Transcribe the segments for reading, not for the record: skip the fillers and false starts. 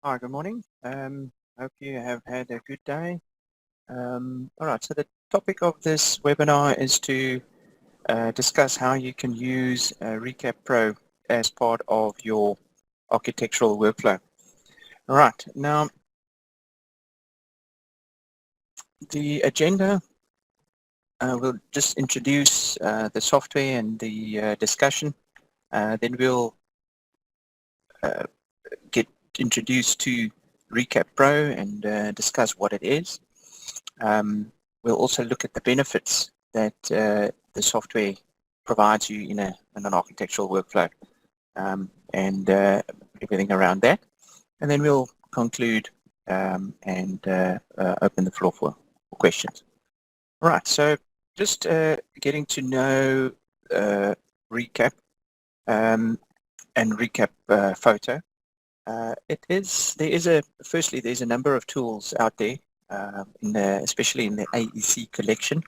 Hi, good morning. Hope you have had a good day. All right, so the topic of this webinar is to discuss how you can use Recap Pro as part of your architectural workflow. All right, now the agenda will just introduce the software and the discussion. Then we'll get introduced to Recap Pro and discuss what it is. We'll also look at the benefits that the software provides you in an architectural workflow and everything around that. And then we'll conclude and open the floor for questions. All right, so just getting to know Recap and Recap Photo. Firstly, there's a number of tools out there, especially in the AEC collection.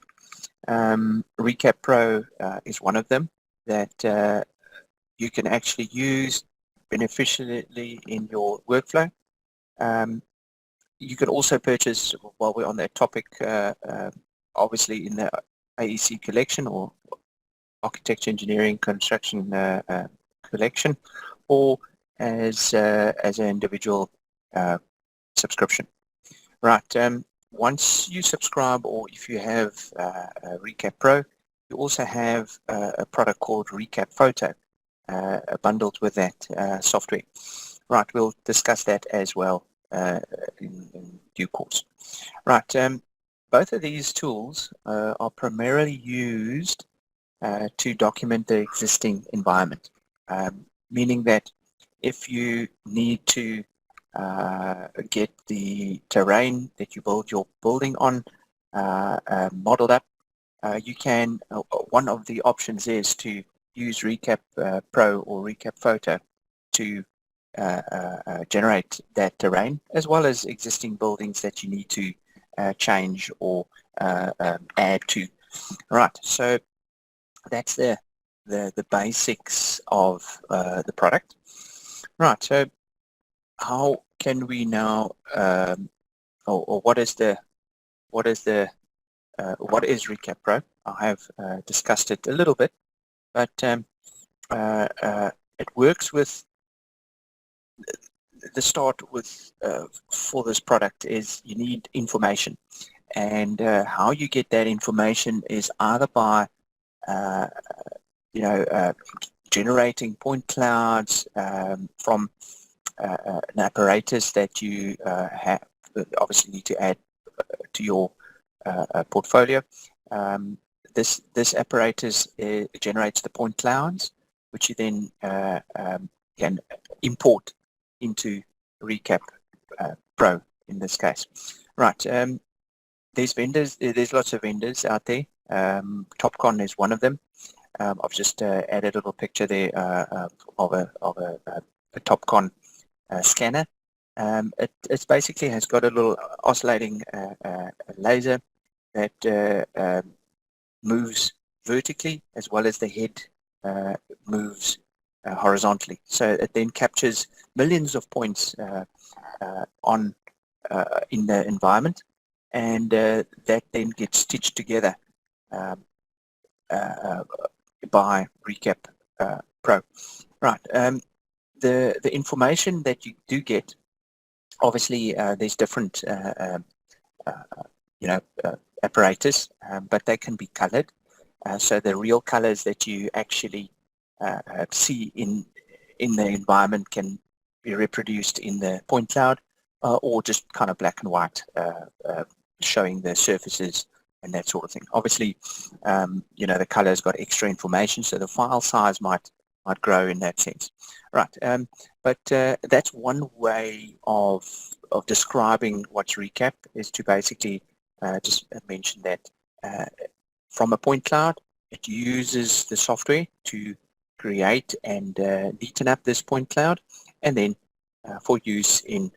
Recap Pro is one of them that you can actually use beneficially in your workflow. You can also purchase, while we're on that topic, obviously in the AEC collection or architecture, engineering, construction collection, or as an individual subscription. Right. Once you subscribe, or if you have Recap Pro, you also have a product called Recap Photo bundled with that software. Right. We'll discuss that as well in due course. Right. Both of these tools are primarily used to document the existing environment, meaning that if you need to get the terrain that you build your building on modeled up, you can, one of the options is to use Recap Pro or Recap Photo to generate that terrain, as well as existing buildings that you need to change or add to. All right, so that's the basics of the product. Right, so how can we now, or what is Recap Pro? I have discussed it a little bit, but it works with the start with for this product is you need information, and how you get that information is either by generating point clouds from an apparatus that you have obviously need to add to your portfolio. This apparatus generates the point clouds, which you then can import into Recap Pro in this case. Right. There's lots of vendors out there. Topcon is one of them. I've just added a little picture there of a Topcon scanner. It basically has got a little oscillating laser that moves vertically, as well as the head moves horizontally. So it then captures millions of points in the environment, and that then gets stitched together by Recap Pro. Right. The information that you do get, obviously, there's different apparatus, but they can be colored. So the real colors that you actually see in the environment can be reproduced in the point cloud, or just kind of black and white, showing the surfaces and that sort of thing. Obviously, the color's got extra information, so the file size might grow in that sense. Right, but that's one way of describing what's Recap, is to basically just mention that from a point cloud, it uses the software to create and neaten up this point cloud, and then for use in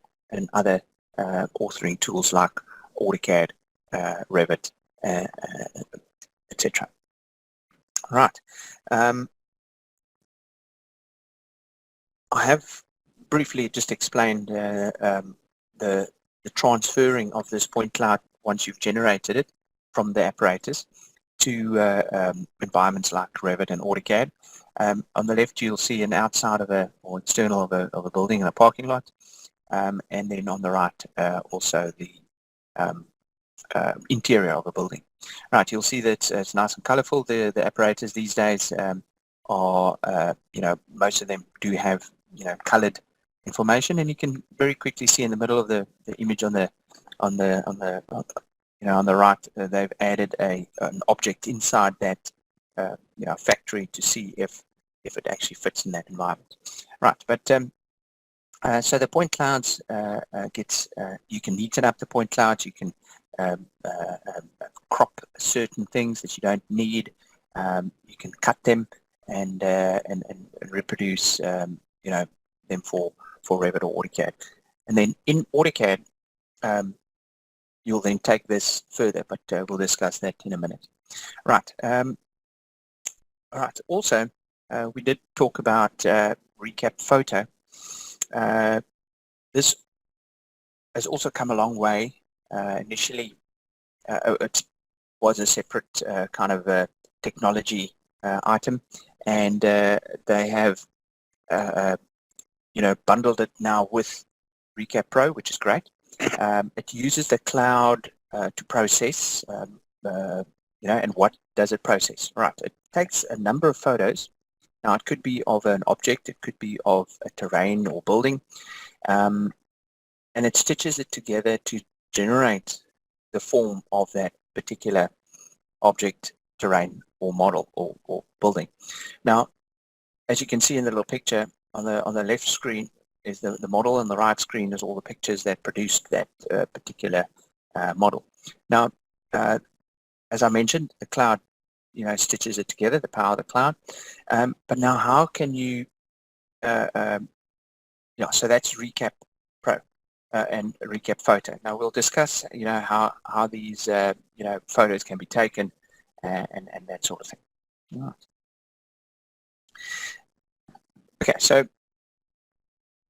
other authoring tools like AutoCAD, Revit, etc. Right. I have briefly just explained the transferring of this point cloud once you've generated it from the apparatus to environments like Revit and AutoCAD. On the left, you'll see an outside of or external of a building in a parking lot, and then on the right, also the interior of a building. Right, you'll see that it's nice and colorful. The apparatus these days are, most of them do have, colored information, and you can very quickly see in the middle of the image on the right, they've added an object inside that factory to see if it actually fits in that environment. Right, but so the point clouds you can neaten up the point clouds. You can crop certain things that you don't need. You can cut them and reproduce them for Revit or AutoCAD. And then in AutoCAD, you'll then take this further, but we'll discuss that in a minute. Right. All right. Also, we did talk about Recep Photo. This has also come a long way. Initially, it was a separate kind of technology item, and they have bundled it now with Recep Pro, which is great. It uses the cloud to process, and what does it process? Right, it takes a number of photos. Now, it could be of an object, it could be of a terrain or building, and it stitches it together to generate the form of that particular object, terrain, or model, or building. Now, as you can see in the little picture, on the left screen is the model, and the right screen is all the pictures that produced that particular model. Now, as I mentioned, the cloud, stitches it together, the power of the cloud. But now, how can you? So that's Recep Pro and Recep Photo. Now we'll discuss, how these, photos can be taken and that sort of thing. Right. Okay, so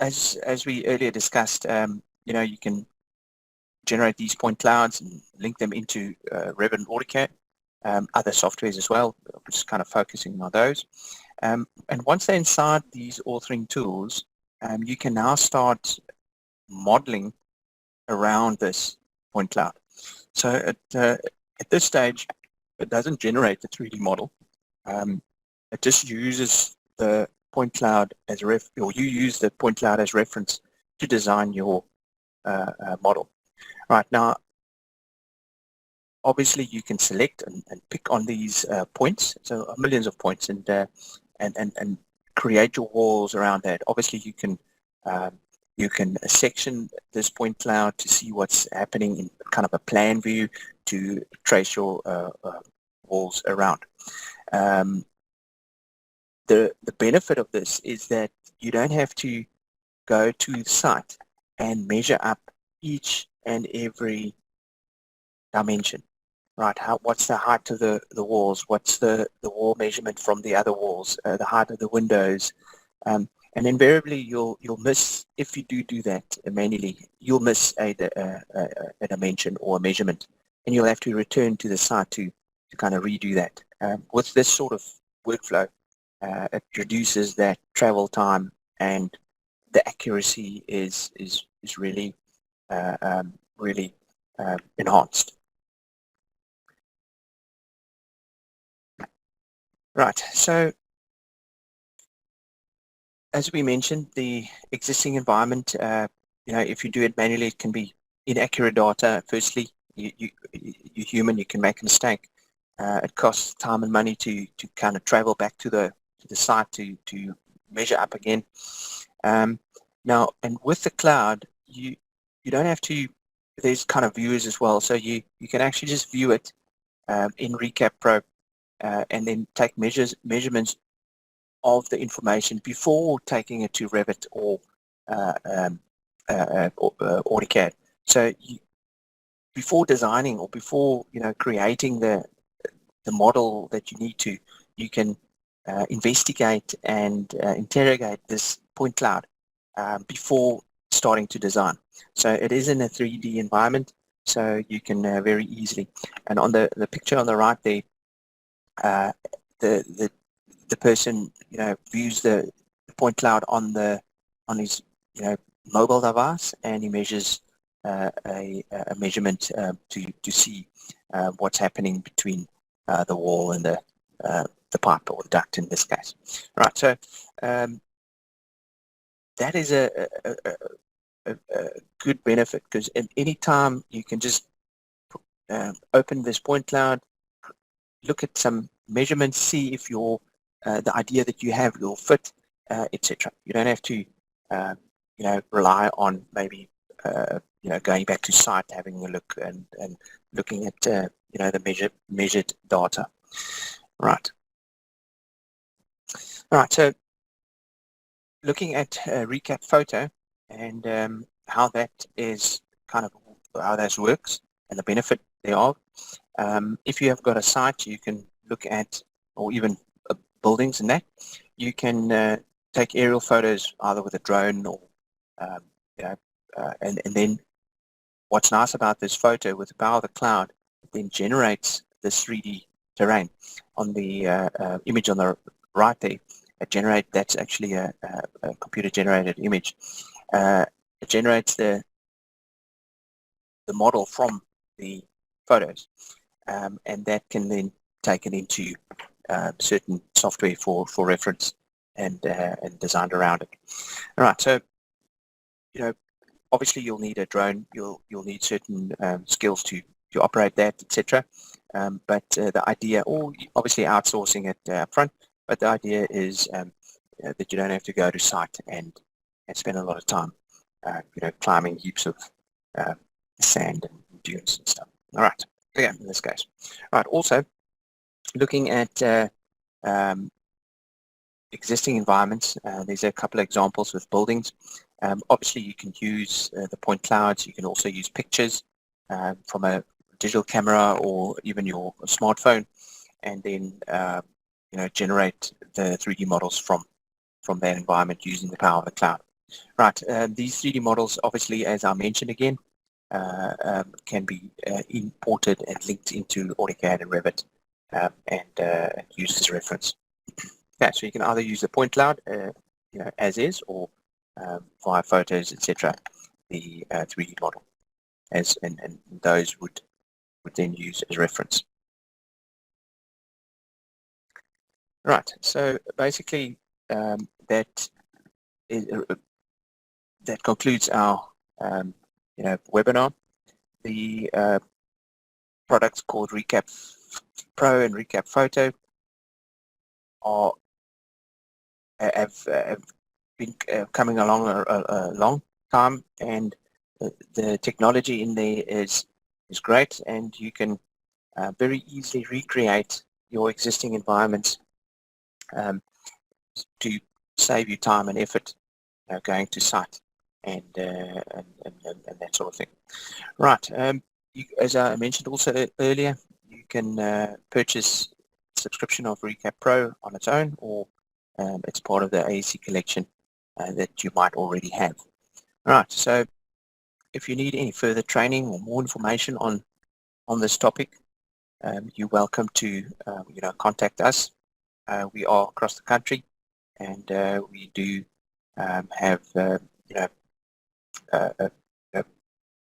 as we earlier discussed, you can generate these point clouds and link them into Revit and AutoCAD, other softwares as well. I'm just kind of focusing on those. And once they're inside these authoring tools, you can now start modeling around this point cloud. So at this stage, it doesn't generate the 3D model. It just uses the point cloud as or you use the point cloud as reference to design your model. Right now, obviously you can select and pick on these points, so millions of points, and create your walls around that. Obviously you can section this point cloud to see what's happening in kind of a plan view to trace your walls around. The benefit of this is that you don't have to go to the site and measure up each and every dimension, right? What's the height of the walls? What's the wall measurement from the other walls? The height of the windows? And invariably, you'll miss, if you do that manually, you'll miss a dimension or a measurement, and you'll have to return to the site to kind of redo that. With this sort of workflow, it reduces that travel time, and the accuracy is really enhanced. Right. So, as we mentioned, the existing environment, if you do it manually, it can be inaccurate data. Firstly, you're human, you can make a mistake. It costs time and money to kind of travel back to the site to measure up again. Now, and with the cloud, you don't have to. There's kind of viewers as well, so you can actually just view it in Recep Pro and then take measurements of the information before taking it to Revit or AutoCAD. So before designing or before creating the model that you need to, you can investigate and interrogate this point cloud before starting to design. So it is in a 3D environment, so you can very easily. And on the picture on the right there, the person views the point cloud on his mobile device, and he measures a measurement to see what's happening between the wall and the pipe, or the duct in this case. Right, so that is a good benefit, because at any time you can just open this point cloud, look at some measurements, see if the idea that you have will fit, etc. You don't have to rely on maybe going back to site, having a look and looking at the measured data. Right. All right. So looking at Recep Photo and how that is how that works and the benefit thereof. If you have got a site, you can look at, or even buildings and that, you can take aerial photos either with a drone or and then what's nice about this photo, with the power of the cloud, it then generates this 3D terrain. On the image on the right there, that's actually a computer generated image. It generates the model from the photos, and that can then take it into certain software for reference and designed around it. All right, so obviously you'll need a drone, you'll need certain skills to operate that, etc. But the idea, or obviously outsourcing it up front, but the idea is that you don't have to go to site and spend a lot of time climbing heaps of sand and dunes and stuff. All right, yeah, in this case. All right, also looking at existing environments, there's a couple of examples with buildings. Obviously you can use the point clouds, you can also use pictures from a digital camera or even your smartphone, and then generate the 3D models from that environment using the power of the cloud. Right, these 3D models, obviously, as I mentioned again, can be imported and linked into AutoCAD and Revit and used as reference. Yeah, so you can either use the point cloud, as is, or via photos, etc. The 3D model, and those would then use as reference. Right. So basically, that concludes our webinar. The products called Recep Pro and Recep Photo have been coming along a long time, and the technology in there is great, and you can very easily recreate your existing environments to save you time and effort going to site and that sort of thing. Right. As I mentioned also earlier, you can purchase subscription of Recep Pro on its own, or it's part of the AEC collection that you might already have. Right. So if you need any further training or more information on this topic, you're welcome to contact us. We are across the country, and we do have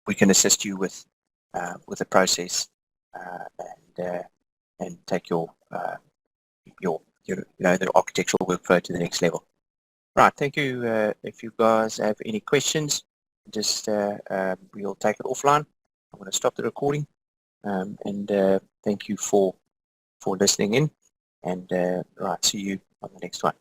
we can assist you with the process and take your the architectural workflow to the next level. Right. Thank you. If you guys have any questions, just we'll take it offline. I'm going to stop the recording, and thank you for listening in, and right, see you on the next one.